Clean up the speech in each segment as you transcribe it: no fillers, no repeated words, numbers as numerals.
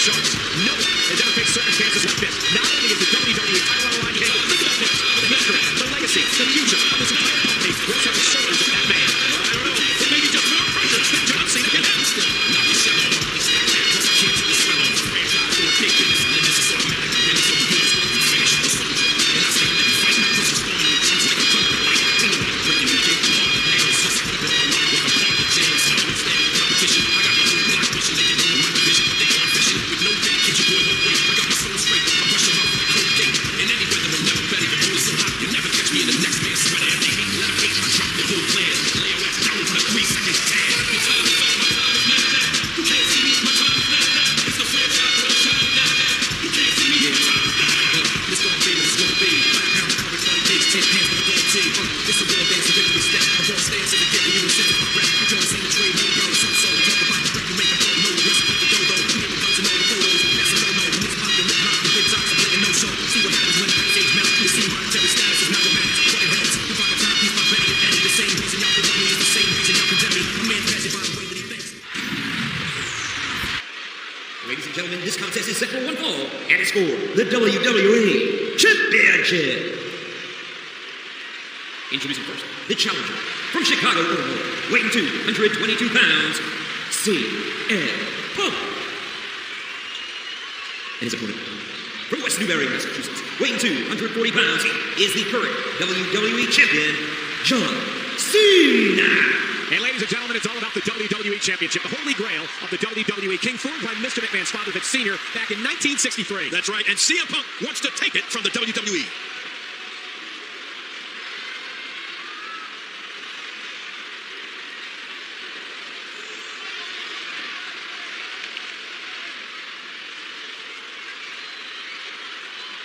sharks. No one has ever faced circumstances like this. Not only is the WWE title on the line, you can't think about this. The history, the legacy, the future of this entire company rests on the shoulders of that man. I don't know. It may be just more pressure than John Cena can handle. Ladies and gentlemen, this contest is set for one fall, and it's for the WWE Championship. Introducing first, the challenger from Chicago, Illinois, weighing 222 pounds, CM Punk. And his opponent from West Newbury, Massachusetts, weighing 240 pounds, he is the current WWE Champion, John Cena. And ladies and gentlemen, it's all about the WWE Championship, the holy grail of the WWE, King formed by Mr. McMahon's father, Vince Sr., back in 1963. That's right, and CM Punk wants to take it from the WWE.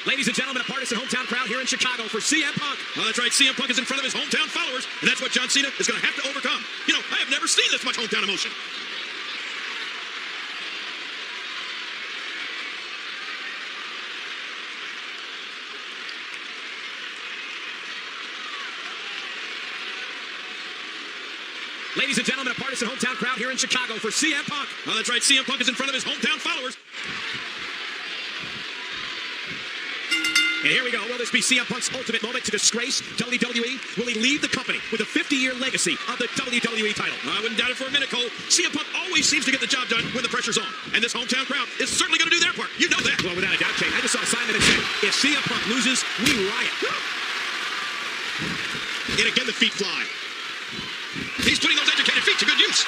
Ladies and gentlemen, a partisan hometown crowd here in Chicago for CM Punk. Oh, that's right. CM Punk is in front of his hometown followers, and that's what John Cena is going to have to overcome. You know, I have never seen this much hometown emotion. Ladies and gentlemen, a partisan hometown crowd here in Chicago for CM Punk. Oh, that's right. CM Punk is in front of his hometown followers. And here we go. Will this be CM Punk's ultimate moment to disgrace WWE? Will he leave the company with a 50-year legacy of the WWE title? I wouldn't doubt it for a minute, Cole. CM Punk always seems to get the job done when the pressure's on. And this hometown crowd is certainly going to do their part. You know that. Well, without a doubt, King. I just saw a sign that said, if CM Punk loses, we riot. And again, the feet fly. He's putting those educated feet to good use.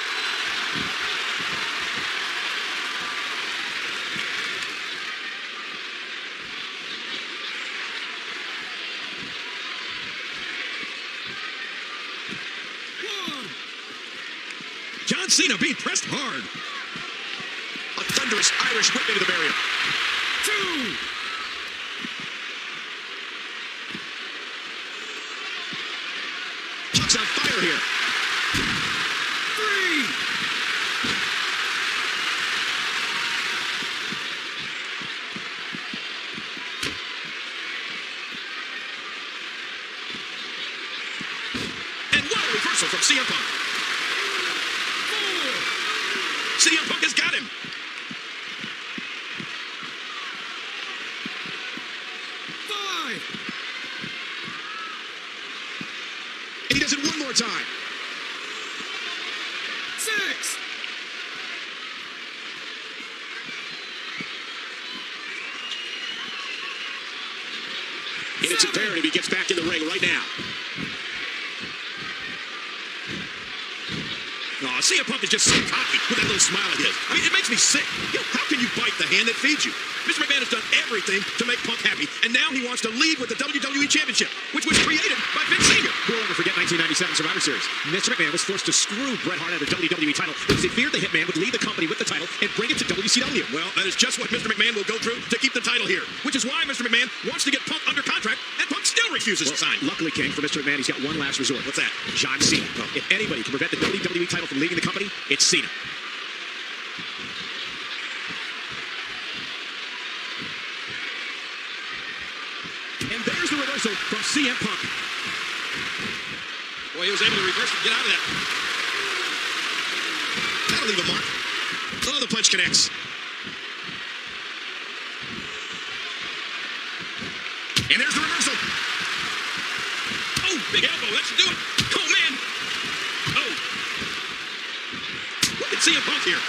John Cena being pressed hard. A thunderous Irish whip into the barrier. 2. Punk's on fire here. 3. And what a reversal from CM Punk. CM Punk has got him. 5. And he does it one more time. 6. And it's imperative he gets back in the ring right now. Oh, CM Punk is just so cocky with that little smile of his. I mean, it makes me sick. You know, how can you bite the hand that feeds you? Mr. McMahon has done everything to make Punk happy, and now he wants to lead with the WWE Championship, which was created by Vince Sr. We'll never forget 1997 Survivor Series. Mr. McMahon was forced to screw Bret Hart out of the WWE title because he feared the Hitman would leave the company with the title and bring it to WCW. Well, that is just what Mr. McMahon will go through to keep the title here, which is why Mr. McMahon wants to get Punk under contract, and Punk still refuses to sign. Luckily, King, for Mr. McMahon, he's got one last resort. What's that? John Cena. If anybody can prevent the WWE title from leaving the company, it's Cena. And there's the reversal from CM Punk. Boy, he was able to reverse and get out of that. That'll leave a mark. Oh, the punch connects. And there's the reversal. Oh, big elbow. That should do it. Oh, man. Oh. Look at CM Punk here.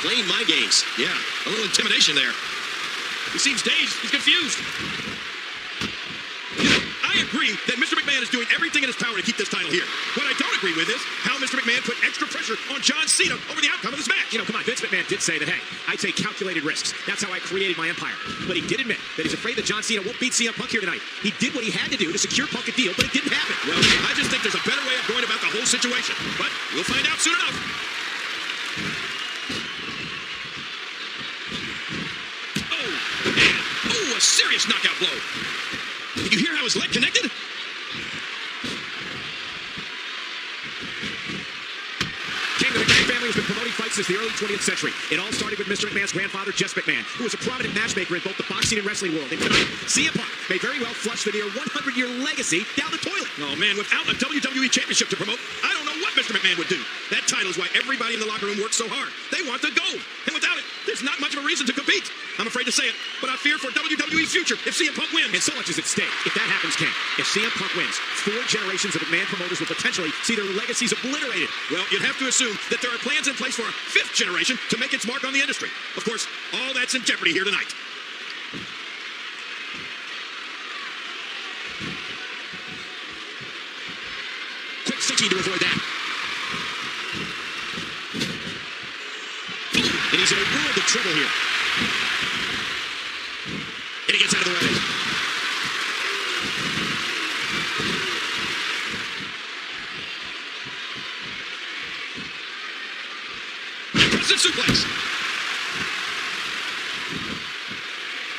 Playing my games. Yeah, a little intimidation there. He seems dazed. He's confused. You know, I agree that Mr. McMahon is doing everything in his power to keep this title here. What I don't agree with is how Mr. McMahon put extra pressure on John Cena over the outcome of this match. You know, come on, Vince McMahon did say that, hey, I take calculated risks. That's how I created my empire. But he did admit that he's afraid that John Cena won't beat CM Punk here tonight. He did what he had to do to secure Punk a deal, but it didn't happen. Well, I just think there's a better way of going about the whole situation. But we'll find out soon enough. Oh, a serious knockout blow. Did you hear how his leg connected? King, the McMahon family has been promoting fights since the early 20th century. It all started with Mr. McMahon's grandfather, Jess McMahon, who was a prominent matchmaker in both the boxing and wrestling world. And tonight, CM Punk may very well flush the near 100-year legacy down the toilet. Oh, man, without a WWE Championship to promote, I don't know what Mr. McMahon would do. That title is why everybody in the locker room works so hard. They want the gold. And without it, there's not much of a reason to compete. I'm afraid to say it, but I fear for WWE's future if CM Punk wins. And so much is at stake. If that happens, King, if CM Punk wins, 4 generations of McMahon promoters will potentially see their legacies obliterated. Well, you'd have to assume that there are plans in place for a 5th generation to make its mark on the industry. Of course, all that's in jeopardy here tonight. Quick thinking to avoid that. And he's in a world of trouble here. And he gets out of the way. Impressive suplex.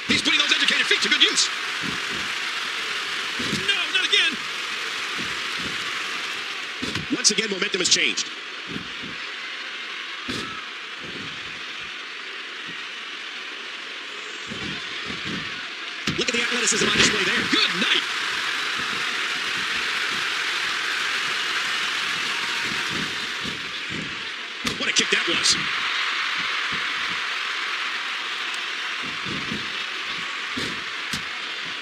He's putting those educated feet to good use. No, not again. Once again, momentum has changed. Look at the athleticism on display there. Good night. What a kick that was.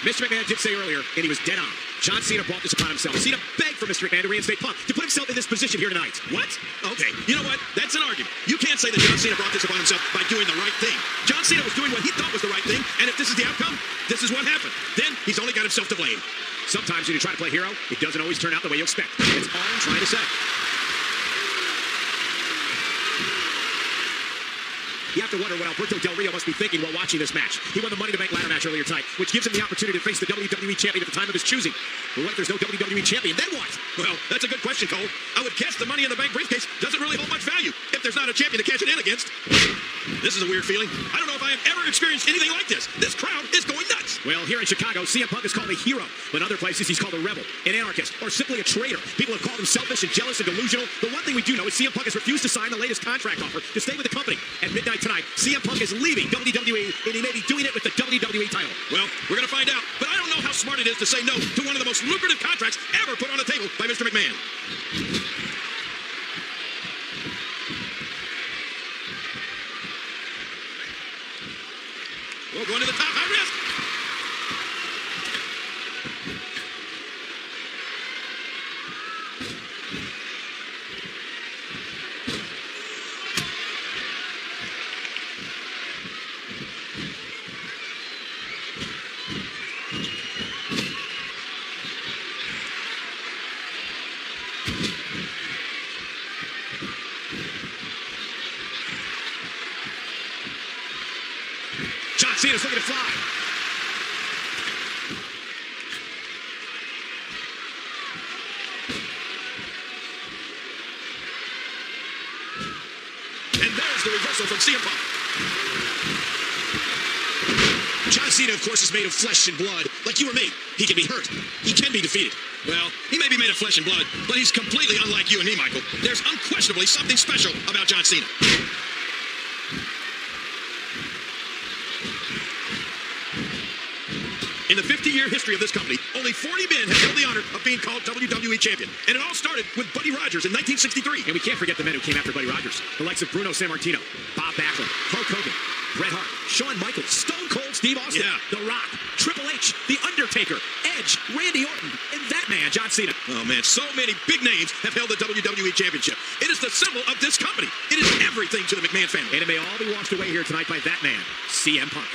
Mr. McMahon did say earlier, and he was dead on, John Cena brought this upon himself. Cena begged for Mr. McMahon to reinstate Punk, to put himself in this position here tonight. What? Okay, you know what? That's an argument. You can't say that John Cena brought this upon himself by doing the right thing. John Cena was doing what he thought was the right thing, and if this is the outcome, this is what happened. Then he's only got himself to blame. Sometimes when you try to play hero, it doesn't always turn out the way you expect. That's all I'm trying to say. You have to wonder what Alberto Del Rio must be thinking while watching this match. He won the Money in the Bank ladder match earlier tonight, which gives him the opportunity to face the WWE Champion at the time of his choosing. But what if there's no WWE Champion? Then what? Well, that's a good question, Cole. I would guess the Money in the Bank briefcase doesn't really hold much value if there's not a champion to cash it in against. This is a weird feeling. I don't know if I have ever experienced anything like this. This crowd is going nuts. Well, here in Chicago, CM Punk is called a hero. But in other places, he's called a rebel, an anarchist, or simply a traitor. People have called him selfish and jealous and delusional. The one thing we do know is CM Punk has refused to sign the latest contract offer to stay with the company. At midnight tonight, CM Punk is leaving WWE, and he may be doing it with the WWE title. Well, we're going to find out. But I don't know how smart it is to say no to one of the most lucrative contracts ever put on the table by Mr. McMahon. Well, going to the top, high risk. John Cena's looking to fly. And there's the reversal from CM Punk. John Cena, of course, is made of flesh and blood. Like you or me, he can be hurt. He can be defeated. Well, he may be made of flesh and blood, but he's completely unlike you and me, Michael. There's unquestionably something special about John Cena. In the 50-year history of this company, only 40 men have held the honor of being called WWE Champion. And it all started with Buddy Rogers in 1963. And we can't forget the men who came after Buddy Rogers. The likes of Bruno Sammartino, Bob Backlund, Hulk Hogan, Bret Hart, Shawn Michaels, Stone Cold Steve Austin, Yeah. The Rock, Triple H, The Undertaker, Edge, Randy Orton, and that man, John Cena. Oh, man, so many big names have held the WWE Championship. It is the symbol of this company. It is everything to the McMahon family. And it may all be washed away here tonight by that man, CM Punk.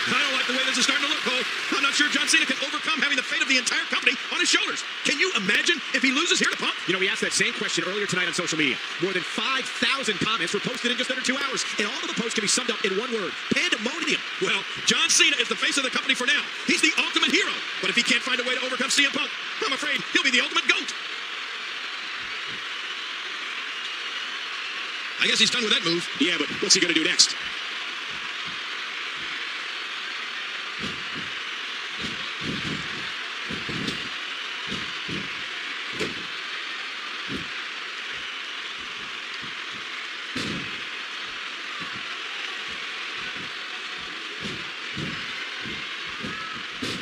I don't like the way this is starting to look, Cole. I'm not sure John Cena can overcome having the fate of the entire company on his shoulders. Can you imagine if he loses here to Punk? You know, we asked that same question earlier tonight on social media. More than 5,000 comments were posted in just under 2 hours, and all of the posts can be summed up in one word: pandemonium. Well, John Cena is the face of the company for now. He's the ultimate hero. But if he can't find a way to overcome CM Punk, I'm afraid he'll be the ultimate GOAT. I guess he's done with that move. Yeah, but what's he going to do next?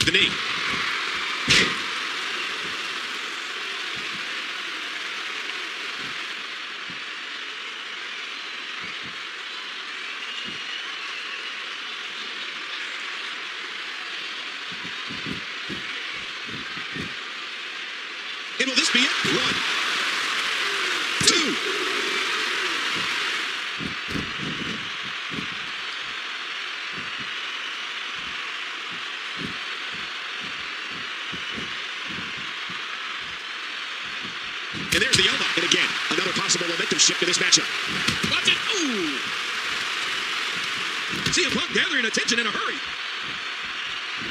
The knee. And will this be it? 1, 2. And there's the elbow. And again, another possible momentum shift to this matchup. Watch it. Ooh. CM Punk gathering attention in a hurry.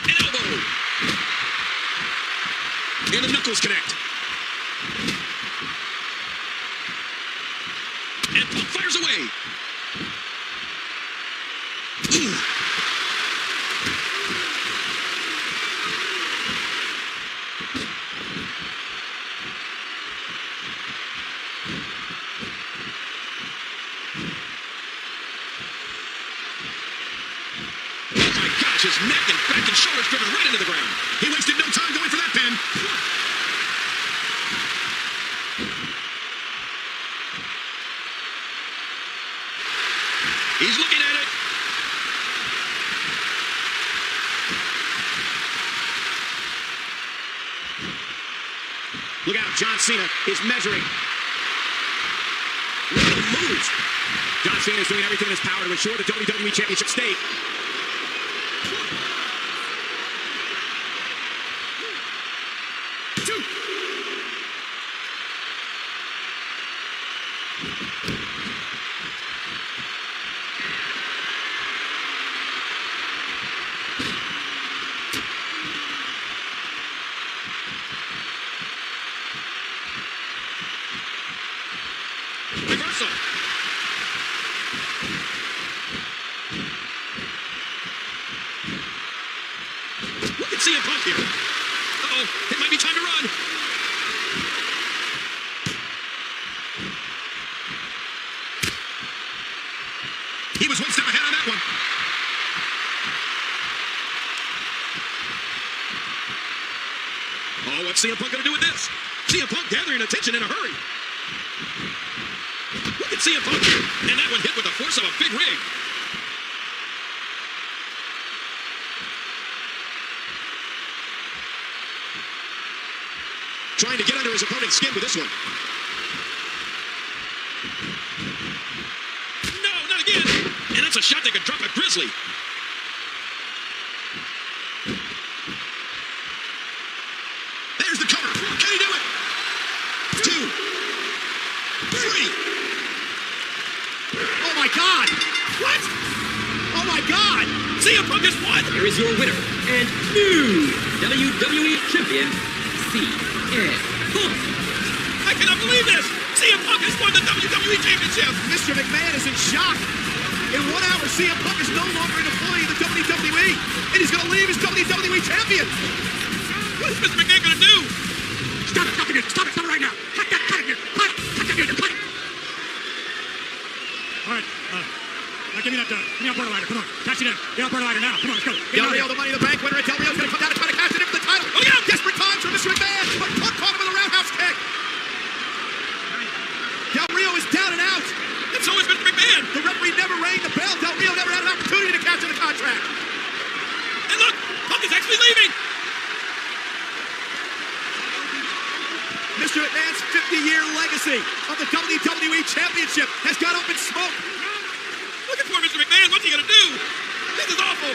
An elbow. And the knuckles connect. And Punk fires away. Ooh. His neck and back and shoulders driven right into the ground. He wasted no time going for that pin. He's looking at it. Look out, John Cena is measuring. What a move. John Cena is doing everything in his power to ensure the WWE Championship stay. Reversal. Look at CM Punk here. Uh-oh, it might be time to run. He was one step ahead on that one. Oh, what's CM Punk going to do with this? CM Punk gathering attention in a hurry. Look at CM Punk here. And that one hit with the force of a big rig. Trying to get under his opponent's skin with this one. No, not again. And that's a shot that could drop a Grizzly. There's the cover. Can he do it? 2, 3. Oh my God! What? Oh my God! CM Punk has won. Here is your winner and new WWE Champion, CM Punk. I cannot believe this. CM Punk has won the WWE Championship. Mr. McMahon is in shock. In 1 hour, CM Punk is no longer an employee of the WWE, and he's going to leave as WWE Champion. What is Mr. McMahon going to do? Stop it! Stop it! Stop it! Stop it right now! Cut it! Cut it! Cut it! Cut it! All right, give me that Alberto lighter. Come on, cash it in. Get Alberto lighter now. Come on, let's go. Del Rio, the Money in the Bank winner, and Del Rio's going to come down and try to cash it in for the title. Oh yeah! Desperate times for Mr. McMahon, but Punk caught him with a roundhouse kick. Del Rio is down and out. And so is Mr. McMahon. The referee never rang the bell. Del Rio never had an opportunity to cancel the contract. And look, Punk is actually leaving. Mr. McMahon's 50-year legacy of the WWE Championship has gone up in smoke. Look at poor Mr. McMahon. What's he going to do? This is awful.